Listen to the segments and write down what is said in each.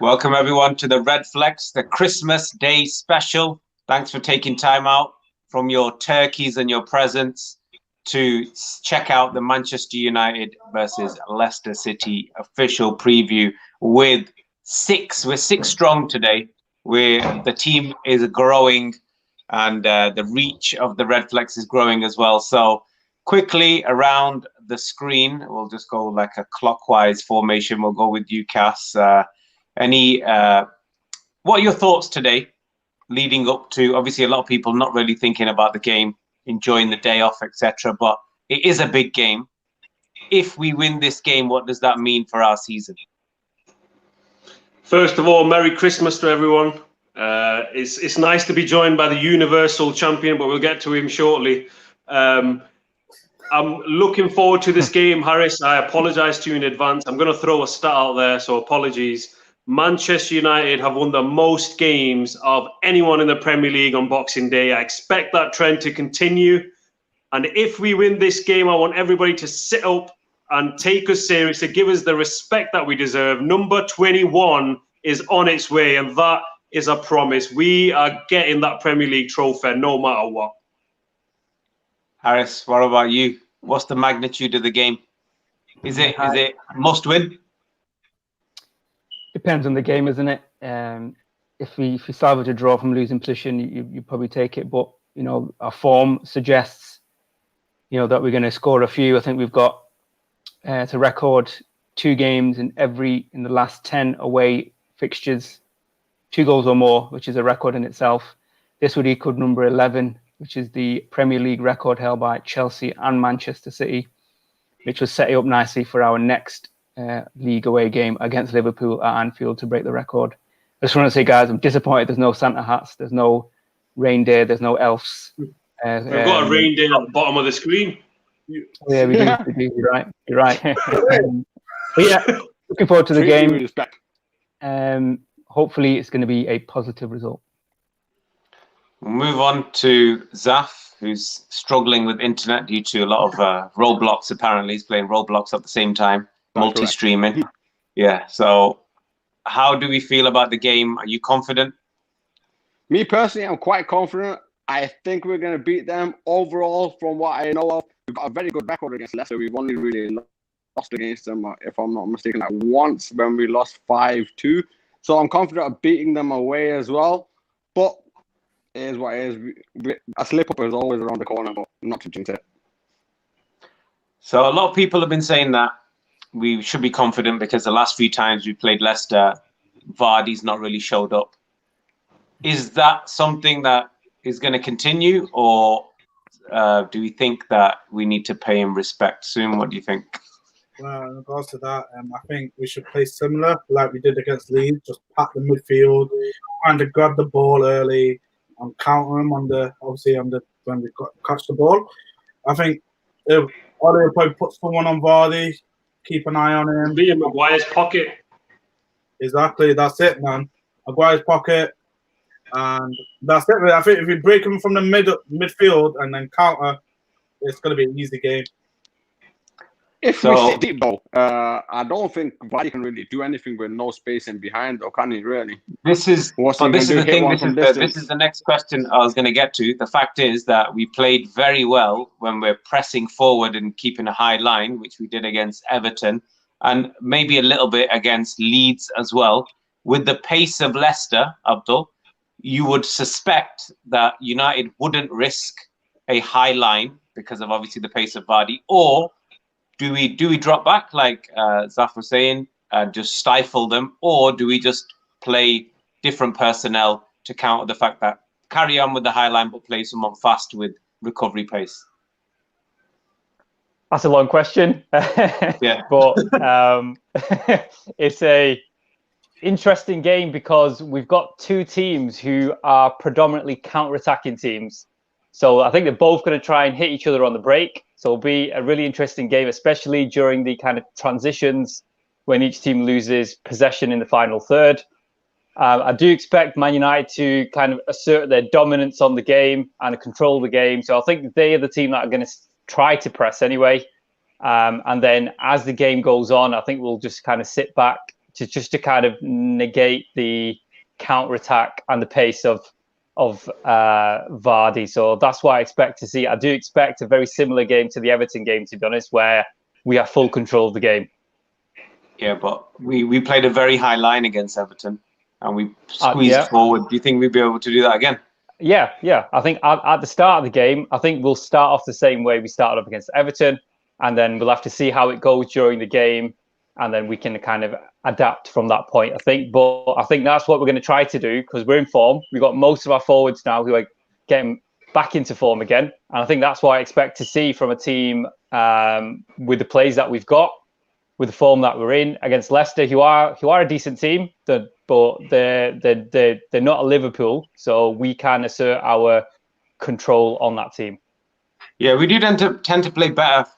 Welcome everyone to the Redflex, the Christmas Day special. Thanks for taking time out from your turkeys and your presents to check out the Manchester United versus Leicester City official preview with we're six strong today. The team is growing and the reach of the Redflex is growing as well. So quickly around the screen, we'll just go like a clockwise formation. We'll go with you, Cass. What are your thoughts today leading up to, obviously a lot of people not really thinking about the game, enjoying the day off, etc. But it is a big game. If we win this game, what does that mean for our season? First of all, Merry Christmas to everyone. It's nice to be joined by the Universal Champion, but we'll get to him shortly. I'm looking forward to this game, Harris. I apologise to you in advance. I'm going to throw a stat out there, so apologies. Manchester United have won the most games of anyone in the Premier League on Boxing Day. I expect that trend to continue. And if we win this game, I want everybody to sit up and take us seriously, give us the respect that we deserve. Number 21 is on its way, and that is a promise. We are getting that Premier League trophy no matter what. Harris, what about you? What's the magnitude of the game? Is it must win? Depends on the game, isn't it? If we salvage a draw from losing position, you probably take it. But our form suggests that we're going to score a few. I think we've got to record 2 games in the last 10 away fixtures, 2 goals or more, which is a record in itself. This would equal number 11, which is the Premier League record held by Chelsea and Manchester City, which was setting up nicely for our next league away game against Liverpool at Anfield to break the record. I just want to say, guys, I'm disappointed there's no Santa hats, there's no reindeer, there's no elves. We've got a reindeer at the bottom of the screen. Yeah, we do. You're right. But yeah, looking forward to the game. Hopefully it's going to be a positive result. We'll move on to Zaf, who's struggling with internet due to a lot of Roblox. Apparently, he's playing Roblox at the same time, multi-streaming. Yeah. So, how do we feel about the game? Are you confident? Me personally, I'm quite confident. I think we're going to beat them. Overall, from what I know of, we've got a very good record against Leicester. We've only really lost against them, if I'm not mistaken, like once when we lost 5-2. So I'm confident of beating them away as well. But it is what it is. A slip-up is always around the corner, but not to jinx it. So a lot of people have been saying that we should be confident because the last few times we played Leicester, Vardy's not really showed up. Is that something that is going to continue, or do we think that we need to pay him respect? Soom, what do you think? Well, in regards to that, I think we should play similar like we did against Leeds. Just pack the midfield, trying to grab the ball early and counter him when we catch the ball. I think if Ollie probably puts someone on Vardy, keep an eye on him. Be in Maguire's pocket. Exactly, that's it, man. Maguire's pocket. And that's it. I think if we break him from the midfield and then counter, it's going to be an easy game. If we sit deep, though, I don't think Vardy can really do anything with no space in behind, or can he really? This is the thing. This is the next question I was going to get to. The fact is that we played very well when we're pressing forward and keeping a high line, which we did against Everton, and maybe a little bit against Leeds as well. With the pace of Leicester, Abdul, you would suspect that United wouldn't risk a high line because of obviously the pace of Vardy, or do we drop back like Zaf was saying and just stifle them, or do we just play different personnel to counter the fact that carry on with the high line but play someone fast with recovery pace? That's a long question. Yeah, but it's a interesting game because we've got 2 teams who are predominantly counter-attacking teams. So I think they're both going to try and hit each other on the break. So it'll be a really interesting game, especially during the kind of transitions when each team loses possession in the final third. I do expect Man United to kind of assert their dominance on the game and control the game. So I think they are the team that are going to try to press anyway. And then as the game goes on, I think we'll just kind of sit back, to kind of negate the counter-attack and the pace of Vardy. So that's what I expect to see. I do expect a very similar game to the Everton game, to be honest, where we have full control of the game. Yeah, but we played a very high line against Everton and we squeezed forward. Do you think we'd be able to do that again? Yeah. I think at the start of the game, I think we'll start off the same way we started off against Everton, and then we'll have to see how it goes during the game, and then we can kind of adapt from that point, I think. But I think that's what we're going to try to do, because we're in form. We've got most of our forwards now who are getting back into form again. And I think that's what I expect to see from a team with the plays that we've got, with the form that we're in, against Leicester, who are a decent team, but they're not a Liverpool, so we can assert our control on that team. Yeah, we do tend to play better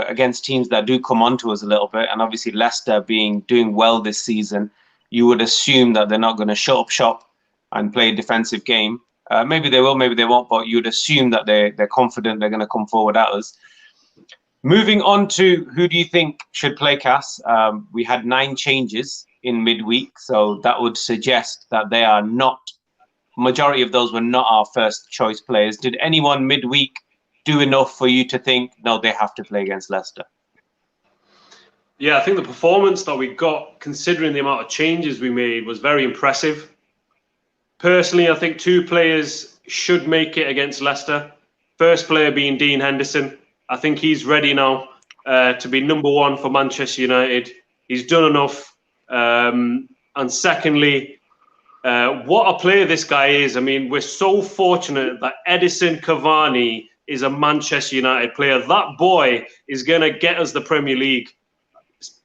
against teams that do come onto us a little bit, and obviously Leicester doing well this season, you would assume that they're not going to shut up shop and play a defensive game. Maybe they will, maybe they won't, but you'd assume that they're confident they're going to come forward at us. Moving on to who do you think should play, Cass? We had 9 changes in midweek, so that would suggest that they are not, majority of those were not our first choice players. Did anyone midweek do enough for you to think, no, they have to play against Leicester? Yeah, I think the performance that we got, considering the amount of changes we made, was very impressive. Personally, I think 2 players should make it against Leicester. First player being Dean Henderson. I think he's ready now to be number 1 for Manchester United. He's done enough. And secondly, what a player this guy is. I mean, we're so fortunate that Edison Cavani is a Manchester United player. That boy is going to get us the Premier League.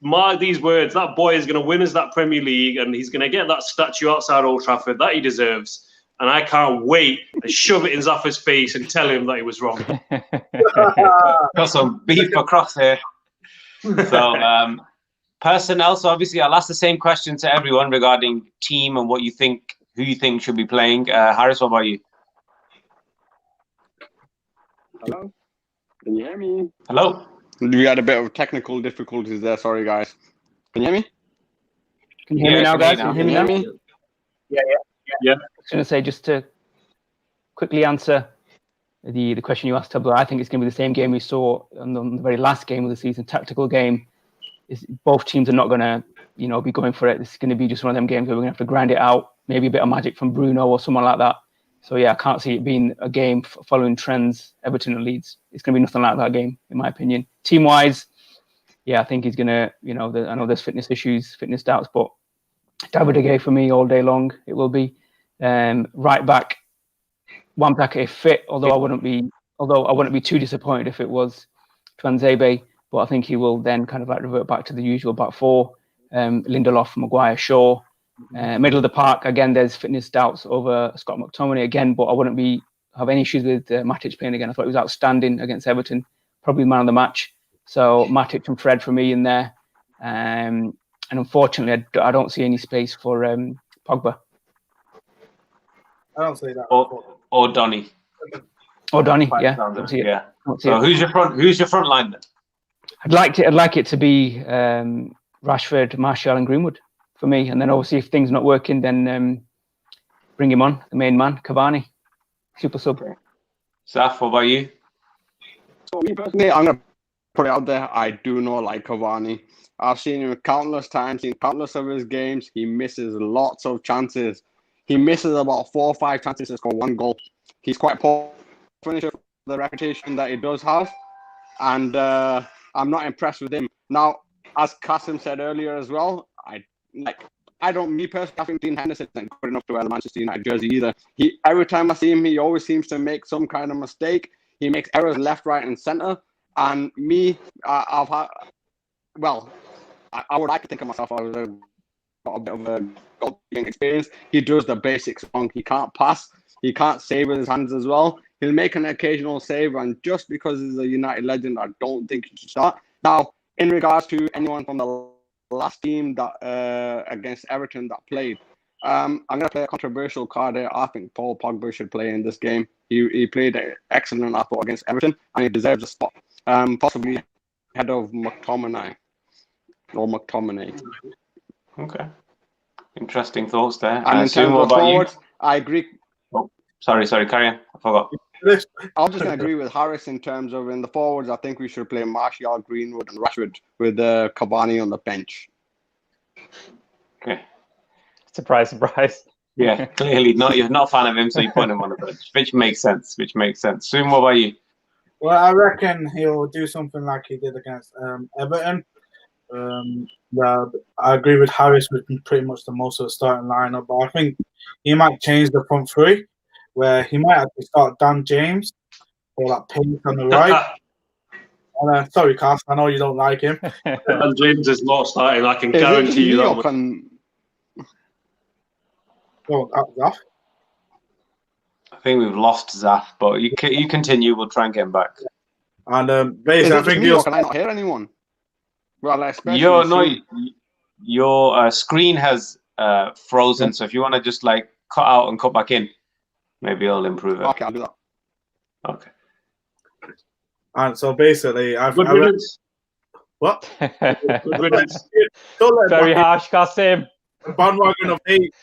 Mark these words, that boy is going to win us that Premier League, and he's going to get that statue outside Old Trafford that he deserves. And I can't wait to shove it in Zaffa's face and tell him that he was wrong. Got some beef across here. So, personnel. So obviously, I'll ask the same question to everyone regarding team and who you think should be playing. Harris, what about you? Hello? Can you hear me? Hello? We had a bit of technical difficulties there. Sorry, guys. Can you hear me? Can you hear me now, guys? Can you hear me now? Yeah. I was going to say, just to quickly answer the question you asked, Tabla, I think it's going to be the same game we saw on the very last game of the season, tactical game. Both teams are not going to, be going for it. This is going to be just one of them games where we're going to have to grind it out. Maybe a bit of magic from Bruno or someone like that. So yeah, I can't see it being a game following trends, Everton and Leeds. It's going to be nothing like that game, in my opinion. Team-wise, yeah, I think he's going to, I know there's fitness issues, fitness doubts, but David De Gea for me all day long, it will be. Right back, Wan-Bissaka if fit, although I wouldn't be too disappointed if it was Tuanzebe, but I think he will then kind of revert back to the usual back 4, Lindelof, Maguire, Shaw. Middle of the park, again, there's fitness doubts over Scott McTominay again, but I wouldn't have any issues with Matic playing again. I thought he was outstanding against Everton, probably man of the match. So Matic and Fred for me in there. And unfortunately, I don't see any space for Pogba. I don't say that. Or Donny. Or Donny, yeah. Yeah. So who's your front line then? I'd like it to be Rashford, Martial, and Greenwood for me. And then obviously if things not working, then bring him on, the main man, Cavani, super sub. Saf, what about you? So me personally, I'm gonna put it out there. I do not like Cavani. I've seen him countless times, seen countless of his games. He misses lots of chances. He misses about 4 or 5 chances to score 1 goal. He's quite poor finisher for the reputation that he does have. And I'm not impressed with him. Now, as Kasim said earlier as well, I think Dean Henderson isn't good enough to wear the Manchester United jersey either. Every time I see him, he always seems to make some kind of mistake. He makes errors left, right, and centre. And me, I would like to think of myself as got a bit of a goalkeeping experience. He does the basics wrong. He can't pass. He can't save with his hands as well. He'll make an occasional save, and just because he's a United legend, I don't think he should start. Now, in regards to anyone from the last team that against Everton that played, I'm going to play a controversial card here. I think Paul Pogba should play in this game. He played excellent, I thought, against Everton, and he deserves a spot. Possibly ahead of McTominay. Okay. Interesting thoughts there. And in terms of forwards, I agree. Oh, sorry, carry on. I forgot. I was just going to agree with Harris in terms of in the forwards. I think we should play Martial, Greenwood, and Rashford with Cavani on the bench. Okay. Surprise. Yeah, clearly not. You're not a fan of him, so you put him on the bench, which makes sense. Soom, what about you? Well, I reckon he'll do something like he did against Everton. Well, I agree with Harris with pretty much the most of the starting lineup, but I think he might change the front three, where he might actually start Dan James or that pace on the right. Sorry, Cass, I know you don't like him. Dan James is not starting. I can guarantee you that one. Zaf? I think we've lost Zaf, but you continue. We'll try and get him back. And basically, I think can I not hear anyone? Well, especially your screen has frozen. So if you want to just like cut out and cut back in, maybe it'll improve it. Okay, I'll do that. Okay. And so basically, what? Very harsh, Kasim. Bandwagon of 8.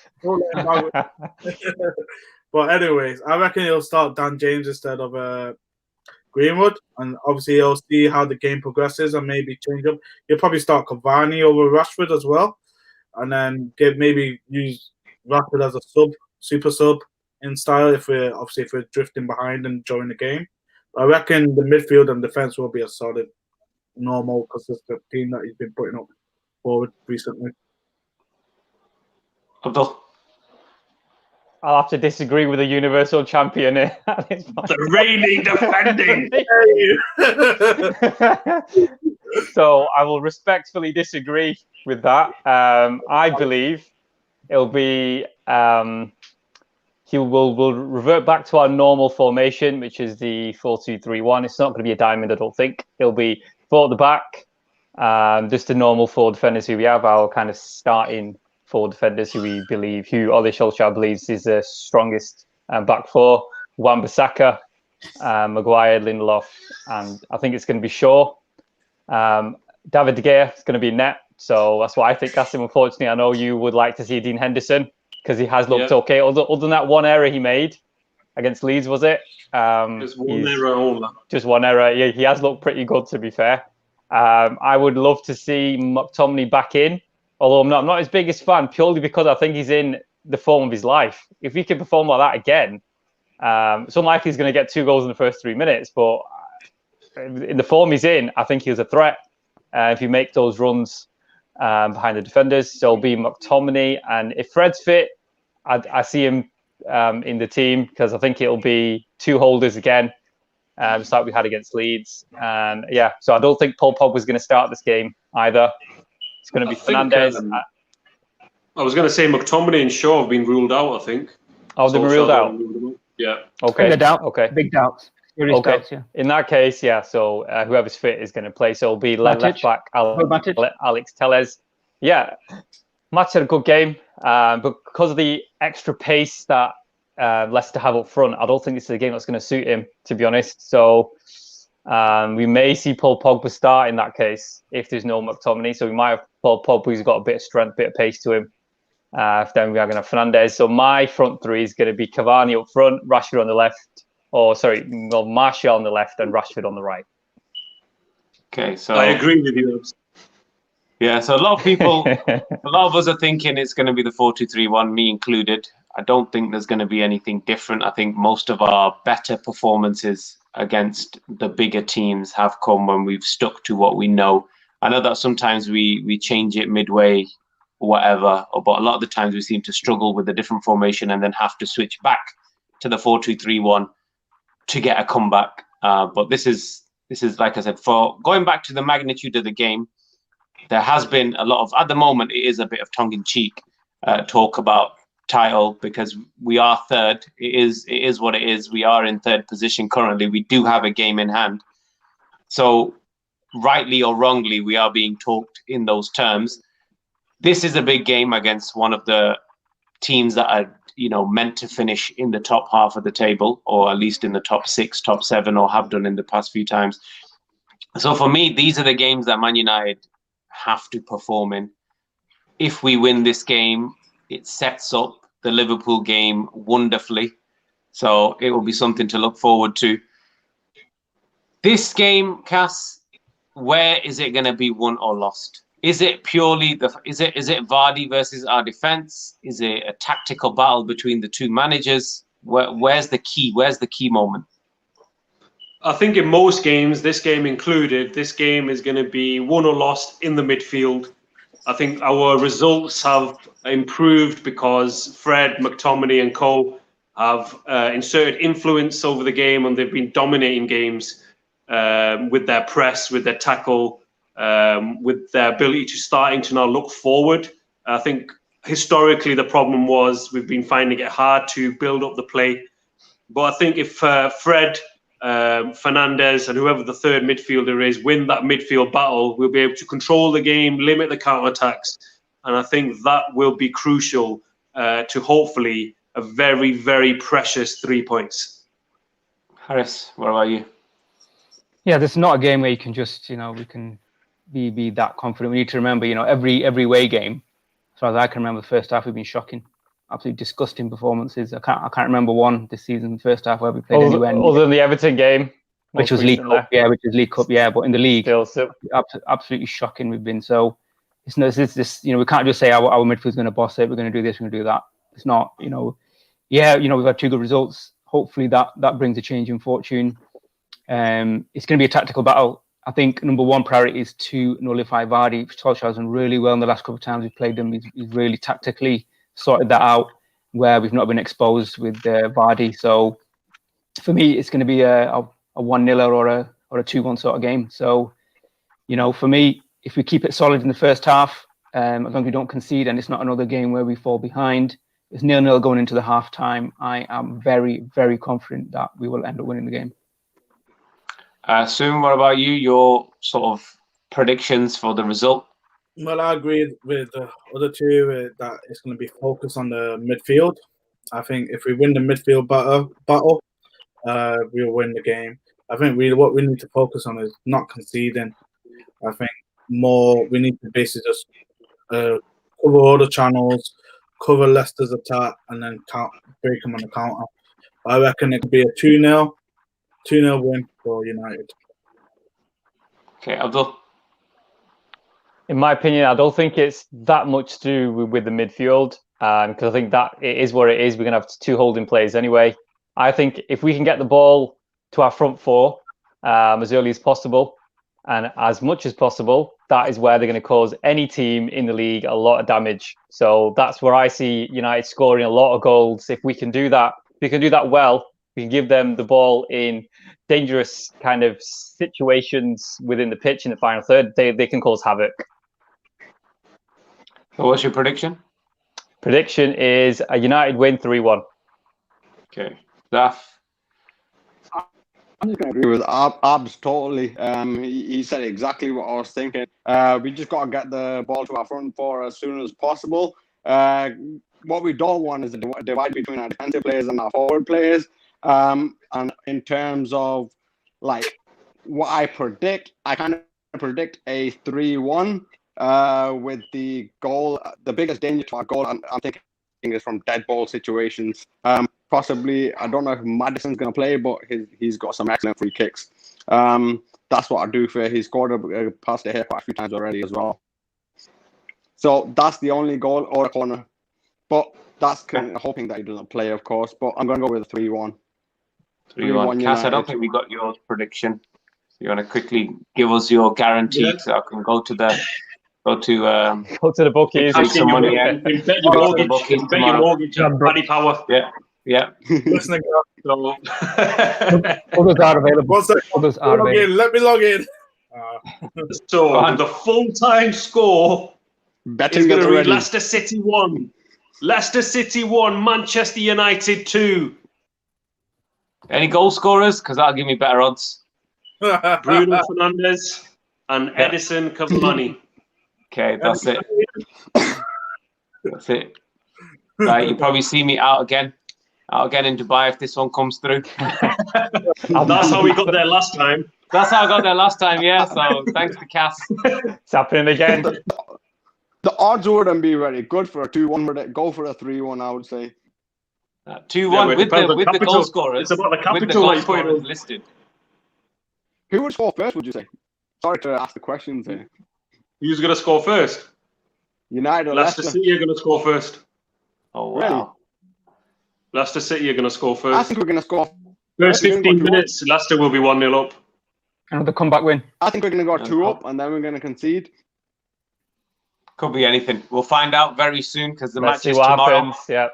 But anyways, I reckon he'll start Dan James instead of Greenwood, and obviously he'll see how the game progresses and maybe change up. He'll probably start Cavani over Rashford as well, and then maybe use Rashford as a super sub in style if we're drifting behind and during the game. But I reckon the midfield and defense will be a solid, normal, consistent team that he's been putting up forward recently. Abdul? I'll have to disagree with the Universal Champion here. The reigning defending. So I will respectfully disagree with that. I believe it'll be we'll revert back to our normal formation, which is the 4-2-3-1. It's not going to be a diamond, I don't think. It'll be 4 at the back, just the normal 4 defenders who we have. Our kind of starting 4 defenders who Ole Solskjaer believes is the strongest back 4. Wan-Bissaka, Maguire, Lindelof, and I think it's going to be Shaw. David De Gea is going to be net, so that's what I think. Kasim, unfortunately, I know you would like to see Dean Henderson because he has looked okay. Other than that one error he made against Leeds, was it? Just one error only. Just one error. Yeah, he has looked pretty good, to be fair. I would love to see McTominay back in. Although I'm not his biggest fan, purely because I think he's in the form of his life. If he can perform like that again, it's unlikely he's going to get 2 goals in the first 3 minutes. But in the form he's in, I think he's a threat. If you make those runs behind the defenders, so it'll be McTominay. And if Fred's fit, I see him in the team because I think it'll be 2 holders again, just like we had against Leeds. And so I don't think Paul Pogba's going to start this game either. It's going to be Fernandes. I was going to say McTominay and Shaw have been ruled out, I think. Oh, they've been ruled out? Yeah. Okay. Okay. Big doubts. Okay. Doubts, yeah. In that case, so whoever's fit is going to play. So it'll be left back Alex Telles. Yeah. Matic had a good game, but because of the extra pace that Leicester have up front, I don't think this is a game that's going to suit him, to be honest. So we may see Paul Pogba start in that case if there's no McTominay. So we might have Paul Pogba who's got a bit of strength, bit of pace to him. Then we are going to have Fernandes. So my front 3 is going to be Cavani up front, Rashford on the left, Martial on the left and Rashford on the right. Okay, so I agree with you. Yeah, so a lot of us are thinking it's going to be the 4-2-3-1, me included. I don't think there's going to be anything different. I think most of our better performances against the bigger teams have come when we've stuck to what we know. I know that sometimes we change it midway or whatever, but a lot of the times we seem to struggle with a different formation and then have to switch back to the 4-2-3-1 to get a comeback. But this is like I said, for going back to the magnitude of the game, there has been a lot of, at the moment, it is a bit of tongue-in-cheek talk about title because we are third. It is what it is. We are in third position currently. We do have a game in hand. So rightly or wrongly, we are being talked in those terms. This is a big game against one of the teams that are, meant to finish in the top half of the table, or at least in the top 6, top 7, or have done in the past few times. So for me, these are the games that Man United have to perform in. if we win this game, it sets up the Liverpool game wonderfully. So it will be something to look forward to. This game, Cass, where is it going to be won or lost? Is it purely is it Vardy versus our defense? Is it a tactical battle between the two managers? Where's the key? Where's the key moment? I think in most games, this game included, this game is going to be won or lost in the midfield. I think our results have improved because Fred, McTominay and co have inserted influence over the game, and they've been dominating games with their press, with their tackle, with their ability to starting to now look forward. I think historically the problem was we've been finding it hard to build up the play. But I think if Fred, Fernandes and whoever the third midfielder is win that midfield battle, we'll be able to control the game, limit the counter-attacks. And I think that will be crucial to hopefully a very, very precious 3 points. Harris, what about you? Yeah, this is not a game where you can just, we can be that confident. We need to remember, every away game, as far as I can remember, the first half we've been shocking. Absolutely disgusting performances. I can't remember one this season, the first half where we played anywhere. Other than the Everton game, which was League Cup, but in the league, absolutely shocking we've been. So it's this, we can't just say our midfield's going to boss it. We're going to do this, we're going to do that. It's not, we've had 2 good results. Hopefully that brings a change in fortune. It's going to be a tactical battle. I think number one priority is to nullify Vardy. Solskjaer's done really well in the last couple of times we've played them. He's really tactically sorted that out where we've not been exposed with Vardy. So for me, it's going to be a 1-0 or a 2-1 sort of game. So, for me, if we keep it solid in the first half, as long as we don't concede and it's not another game where we fall behind, it's 0-0 going into the half time. I am very, very confident that we will end up winning the game. Soom, what about you? Your sort of predictions for the result? Well, I agree with the other two that it's going to be focused on the midfield. I think if we win the midfield battle, we'll win the game. I think what we need to focus on is not conceding. I think we need to basically just cover all the channels, cover Leicester's attack, and then break them on the counter. I reckon it could be a 2-0 win for United. Okay, Abdul? In my opinion, I don't think it's that much to do with the midfield, because I think that it is what it is. We're going to have 2 holding players anyway. I think if we can get the ball to our front 4 as early as possible and as much as possible, that is where they're going to cause any team in the league a lot of damage. So that's where I see United scoring a lot of goals. If we can do that, well, we can give them the ball in dangerous kind of situations within the pitch in the final third. They can cause havoc. So what's your prediction? Prediction is a United win 3-1. Okay. Daf? I'm just going to agree with Abs totally. He said exactly what I was thinking. We just got to get the ball to our front 4 as soon as possible. What we don't want is a divide between our defensive players and our forward players. And in terms of what I predict, I kind of predict a 3-1 with the goal. The biggest danger to our goal, I'm thinking, is from dead ball situations. Possibly, I don't know if Maddison's going to play, but he's got some excellent free kicks. That's what I do for. He's scored a pass to here quite a few times already as well. So that's the only goal or a corner. But that's kind of hoping that he doesn't play, of course. But I'm going to go with a 3-1. 3-1. Cass, I don't think we got your prediction. You want to quickly give us your guarantee so I can go to the bookies. Take some money. Bet your mortgage on Paddy Power. Yeah. Listening. Others are available. Let me log in. So the full-time score is going to read Leicester City 1. Leicester City 1, Manchester United 2. Any goal scorers? Because that'll give me better odds. Bruno Fernandes and Edison Cavani. Okay, that's it. That's it. Right, you probably see me out again in Dubai if this one comes through. That's how we got there last time. That's how I got there last time, yeah. So thanks to Cass. It's happening again. The odds wouldn't be very good for a 2-1. Would it go for a 3-1? I would say 2-1 with the goal scorers. It's about the capital with the goal that you put scorers in. listed. Who would score first? Would you say? Sorry to ask the questions here. Who's going to score first? United or Leicester Leicester? City are going to score first. Oh wow! Really? Leicester City are going to score I first. think we're going to score. First We're gonna go 15 2-1. minutes, Leicester will be 1-0 up. Another comeback win. I think we're going to go 2 up, and then we're going to concede. Could be anything. We'll find out very soon because the Let's match is see what tomorrow. happens. Yeah.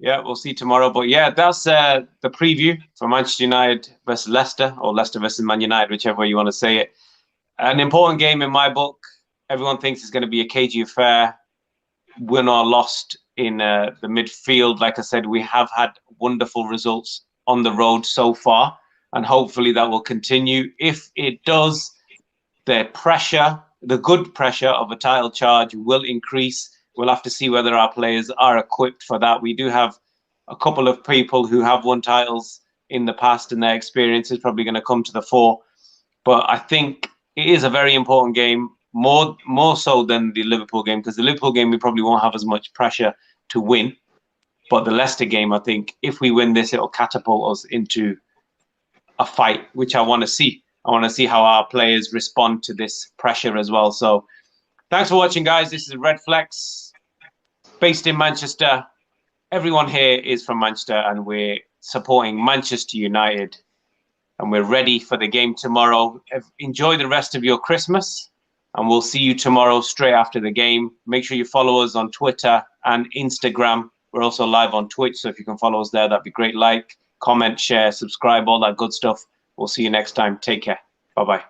Yeah, we'll see tomorrow. But yeah, that's the preview for Manchester United versus Leicester, or Leicester versus Man United, whichever way you want to say it. An important game in my book. Everyone thinks it's going to be a cagey affair. Win or lost in the midfield. Like I said, we have had wonderful results on the road so far, and hopefully that will continue. If it does, the pressure, the good pressure of a title charge will increase. We'll have to see whether our players are equipped for that. We do have a couple of people who have won titles in the past, and their experience is probably going to come to the fore. But I think it is a very important game, more so than the Liverpool game, because the Liverpool game we probably won't have as much pressure to win. But the Leicester game, I think, if we win this, it'll catapult us into a fight, which I want to see. I want to see how our players respond to this pressure as well. So thanks for watching, guys. This is Redflex, based in Manchester. Everyone here is from Manchester, and we're supporting Manchester United. And we're ready for the game tomorrow. Enjoy the rest of your Christmas, and we'll see you tomorrow straight after the game. Make sure you follow us on Twitter and Instagram. We're also live on Twitch, so if you can follow us there, that'd be great. Like, comment, share, subscribe, all that good stuff. We'll see you next time. Take care. Bye-bye.